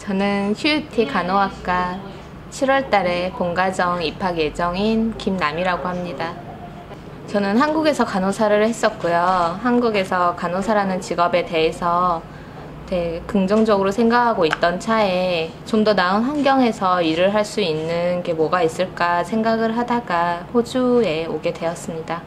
저는 QUT 간호학과 7월달에 본과정 입학 예정인 김남이라고 합니다. 저는 한국에서 간호사를 했었고요. 한국에서 간호사라는 직업에 대해서 되게 긍정적으로 생각하고 있던 차에 좀 더 나은 환경에서 일을 할 수 있는 게 뭐가 있을까 생각을 하다가 호주에 오게 되었습니다.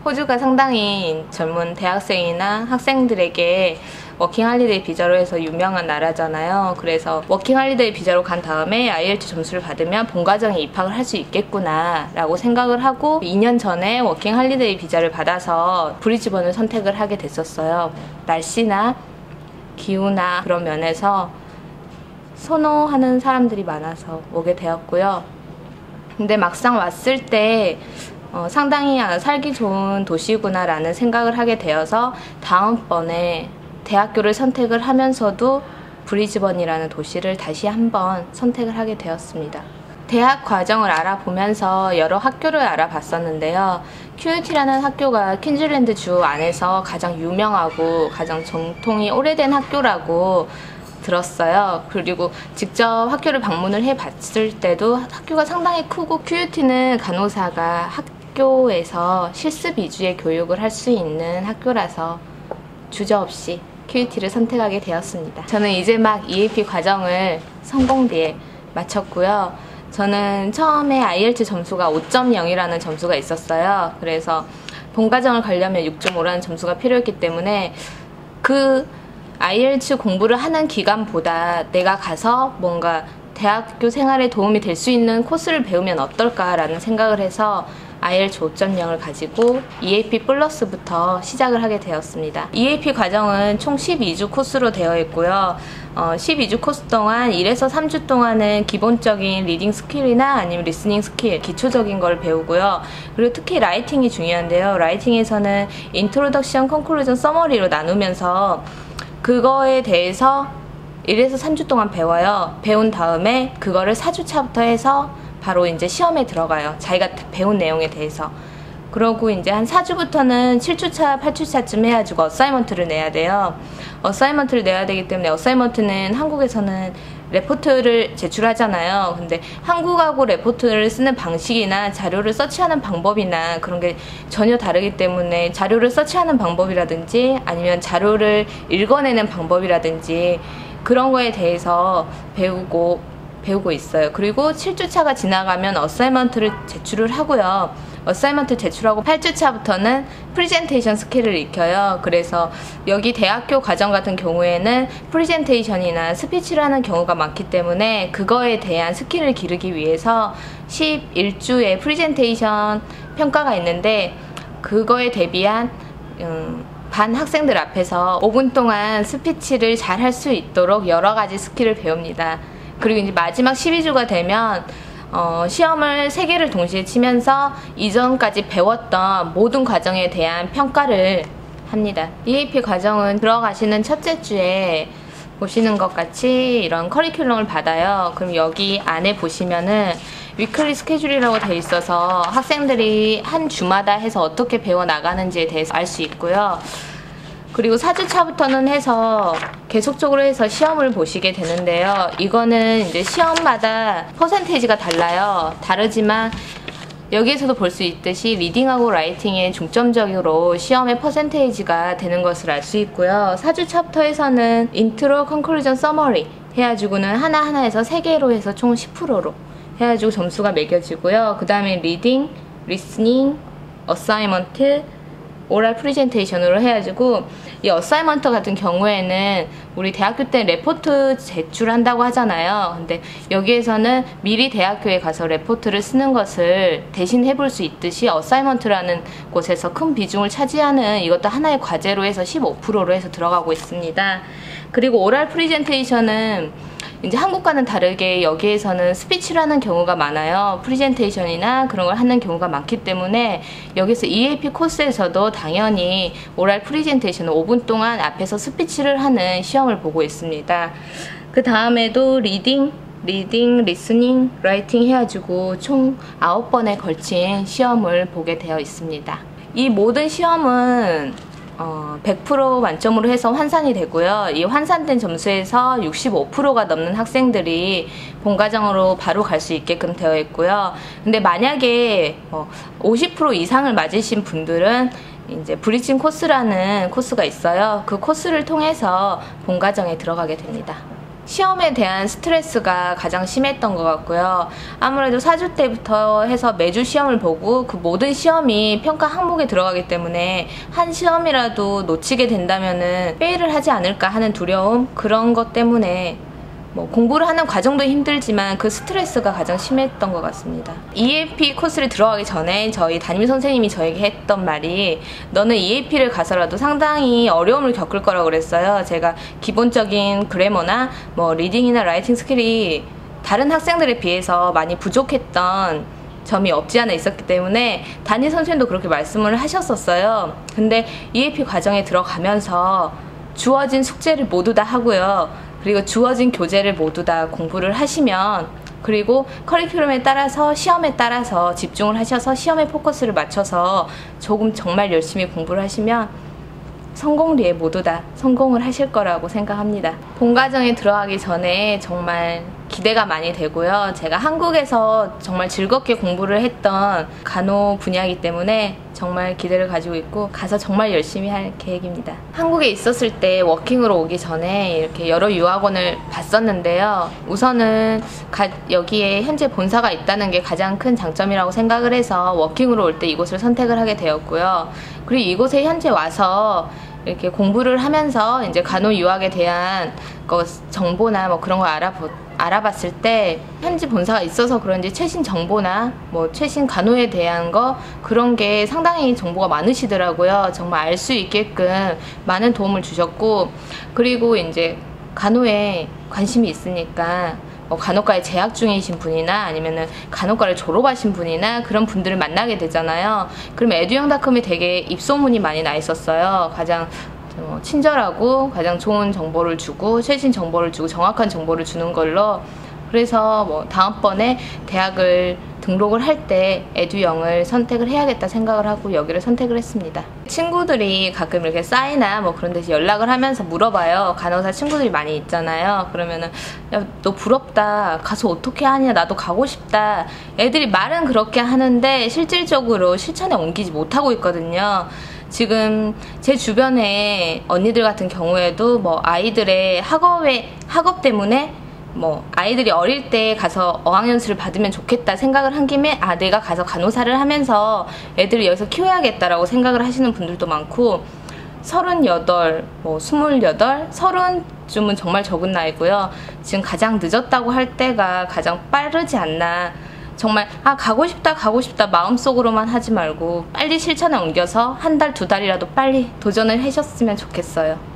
호주가 상당히 젊은 대학생이나 학생들에게 워킹할리데이 비자로 해서 유명한 나라잖아요. 그래서 워킹할리데이 비자로 간 다음에 IELTS 점수를 받으면 본과정에 입학을 할 수 있겠구나 라고 생각을 하고 2년 전에 워킹할리데이 비자를 받아서 브리즈번을 선택을 하게 됐었어요. 날씨나 기후나 그런 면에서 선호하는 사람들이 많아서 오게 되었고요. 근데 막상 왔을 때 상당히 살기 좋은 도시구나 라는 생각을 하게 되어서 다음번에 대학교를 선택을 하면서도 브리즈번이라는 도시를 다시 한번 선택을 하게 되었습니다. 대학 과정을 알아보면서 여러 학교를 알아봤었는데요. QUT라는 학교가 퀸즐랜드 주 안에서 가장 유명하고 가장 전통이 오래된 학교라고 들었어요. 그리고 직접 학교를 방문을 해봤을 때도 학교가 상당히 크고 QUT는 간호사가 학교에서 실습 위주의 교육을 할 수 있는 학교라서 주저없이 QUT를 선택하게 되었습니다. 저는 이제 막 EAP 과정을 성공리에 마쳤고요. 저는 처음에 IELTS 점수가 5.0이라는 점수가 있었어요. 그래서 본과정을 가려면 6.5라는 점수가 필요했기 때문에 그 IELTS 공부를 하는 기간보다 내가 가서 뭔가 대학교 생활에 도움이 될 수 있는 코스를 배우면 어떨까라는 생각을 해서 IELTS 5.0을 가지고 EAP 플러스부터 시작을 하게 되었습니다. EAP 과정은 총 12주 코스로 되어 있고요. 12주 코스 동안 1에서 3주 동안은 기본적인 리딩 스킬이나 아니면 리스닝 스킬, 기초적인 걸 배우고요. 그리고 특히 라이팅이 중요한데요. 라이팅에서는 인트로덕션, 컨클루전, 서머리로 나누면서 그거에 대해서 1에서 3주 동안 배워요. 배운 다음에 그거를 4주차부터 해서 바로 이제 시험에 들어가요. 자기가 배운 내용에 대해서. 그러고 이제 한 4주부터는 7주차, 8주차쯤 해가지고 어사이먼트를 내야 돼요. 어사이먼트를 내야 되기 때문에 어사이먼트는 한국에서는 레포트를 제출하잖아요. 근데 한국하고 레포트를 쓰는 방식이나 자료를 서치하는 방법이나 그런 게 전혀 다르기 때문에 자료를 서치하는 방법이라든지 아니면 자료를 읽어내는 방법이라든지 그런 거에 대해서 배우고 있어요. 그리고 7주차가 지나가면 어사이먼트를 제출을 하고요. 어사이먼트 제출하고 8주차부터는 프리젠테이션 스킬을 익혀요. 그래서 여기 대학교 과정 같은 경우에는 프리젠테이션이나 스피치를 하는 경우가 많기 때문에 그거에 대한 스킬을 기르기 위해서 11주의 프리젠테이션 평가가 있는데 그거에 대비한 반 학생들 앞에서 5분 동안 스피치를 잘 할 수 있도록 여러 가지 스킬을 배웁니다. 그리고 이제 마지막 12주가 되면 시험을 3개를 동시에 치면서 이전까지 배웠던 모든 과정에 대한 평가를 합니다. EAP 과정은 들어가시는 첫째 주에 보시는 것 같이 이런 커리큘럼을 받아요. 그럼 여기 안에 보시면은 위클리 스케줄이라고 돼 있어서 학생들이 한 주마다 해서 어떻게 배워나가는지에 대해서 알 수 있고요. 그리고 4주차부터는 해서 계속적으로 해서 시험을 보시게 되는데요. 이거는 이제 시험마다 퍼센테이지가 달라요. 다르지만 여기에서도 볼 수 있듯이 리딩하고 라이팅에 중점적으로 시험의 퍼센테이지가 되는 것을 알 수 있고요. 4주차부터 해서는 인트로, 컨클루전, 서머리 해가지고는 하나하나에서 3개로 해서 총 10%로 해가지고 점수가 매겨지고요. 그 다음에 리딩, 리스닝, 어사이먼트, 오럴 프레젠테이션으로 해가지고 이 어사이먼트 같은 경우에는 우리 대학교 때 레포트 제출한다고 하잖아요. 근데 여기에서는 미리 대학교에 가서 레포트를 쓰는 것을 대신 해볼 수 있듯이 어사이먼트라는 곳에서 큰 비중을 차지하는 이것도 하나의 과제로 해서 15%로 해서 들어가고 있습니다. 그리고 오럴 프레젠테이션은 이제 한국과는 다르게 여기에서는 스피치를 하는 경우가 많아요. 프레젠테이션이나 그런 걸 하는 경우가 많기 때문에 여기서 EAP 코스에서도 당연히 오럴 프레젠테이션은 5분 동안 앞에서 스피치를 하는 시험을 보고 있습니다. 그 다음에도 리딩, 리스닝, 라이팅 해가지고 총 9번에 걸친 시험을 보게 되어 있습니다. 이 모든 시험은 100% 만점으로 해서 환산이 되고요. 이 환산된 점수에서 65%가 넘는 학생들이 본과정으로 바로 갈 수 있게끔 되어 있고요. 근데 만약에 50% 이상을 맞으신 분들은 이제 브리칭 코스라는 코스가 있어요. 그 코스를 통해서 본과정에 들어가게 됩니다. 시험에 대한 스트레스가 가장 심했던 것 같고요. 아무래도 4주 때부터 해서 매주 시험을 보고 그 모든 시험이 평가 항목에 들어가기 때문에 한 시험이라도 놓치게 된다면은 페일을 하지 않을까 하는 두려움, 그런 것 때문에 공부를 하는 과정도 힘들지만 그 스트레스가 가장 심했던 것 같습니다. EAP 코스를 들어가기 전에 저희 담임 선생님이 저에게 했던 말이, 너는 EAP를 가서라도 상당히 어려움을 겪을 거라고 그랬어요. 제가 기본적인 그래머나 리딩이나 라이팅 스킬이 다른 학생들에 비해서 많이 부족했던 점이 없지 않아 있었기 때문에 담임 선생님도 그렇게 말씀을 하셨었어요. 근데 EAP 과정에 들어가면서 주어진 숙제를 모두 다 하고요. 그리고 주어진 교재를 모두 다 공부를 하시면, 그리고 커리큘럼에 따라서 시험에 따라서 집중을 하셔서 시험에 포커스를 맞춰서 조금 정말 열심히 공부를 하시면 성공리에 모두 다 성공을 하실 거라고 생각합니다. 본과정에 들어가기 전에 정말 기대가 많이 되고요. 제가 한국에서 정말 즐겁게 공부를 했던 간호 분야이기 때문에 정말 기대를 가지고 있고 가서 정말 열심히 할 계획입니다. 한국에 있었을 때 워킹으로 오기 전에 이렇게 여러 유학원을 봤었는데요. 우선은 여기에 현재 본사가 있다는 게 가장 큰 장점이라고 생각을 해서 워킹으로 올 때 이곳을 선택을 하게 되었고요. 그리고 이곳에 현재 와서 이렇게 공부를 하면서 이제 간호 유학에 대한 정보나 그런 걸 알아봤을 때 현지 본사가 있어서 그런지 최신 정보나 최신 간호에 대한 그런 게 상당히 정보가 많으시더라고요. 정말 알 수 있게끔 많은 도움을 주셨고, 그리고 이제 간호에 관심이 있으니까 간호과에 재학 중이신 분이나 아니면은 간호과를 졸업하신 분이나 그런 분들을 만나게 되잖아요. 그럼 에듀영닷컴에 되게 입소문이 많이 나 있었어요. 가장 친절하고 가장 좋은 정보를 주고 최신 정보를 주고 정확한 정보를 주는 걸로. 그래서 다음번에 대학을 등록을 할 때 에듀영을 선택을 해야겠다 생각을 하고 여기를 선택을 했습니다. 친구들이 가끔 이렇게 싸이나 그런 데서 연락을 하면서 물어봐요. 간호사 친구들이 많이 있잖아요. 그러면은 야, 너 부럽다, 가서 어떻게 하냐, 나도 가고 싶다. 애들이 말은 그렇게 하는데 실질적으로 실천에 옮기지 못하고 있거든요. 지금 제 주변에 언니들 같은 경우에도 아이들의 학업 때문에 아이들이 어릴 때 가서 어학연수를 받으면 좋겠다 생각을 한 김에 내가 가서 간호사를 하면서 애들을 여기서 키워야겠다라고 생각을 하시는 분들도 많고, 38, 28, 30쯤은 정말 적은 나이고요. 지금 가장 늦었다고 할 때가 가장 빠르지 않나. 정말 가고 싶다 마음속으로만 하지 말고 빨리 실천에 옮겨서 1달, 2달이라도 빨리 도전을 하셨으면 좋겠어요.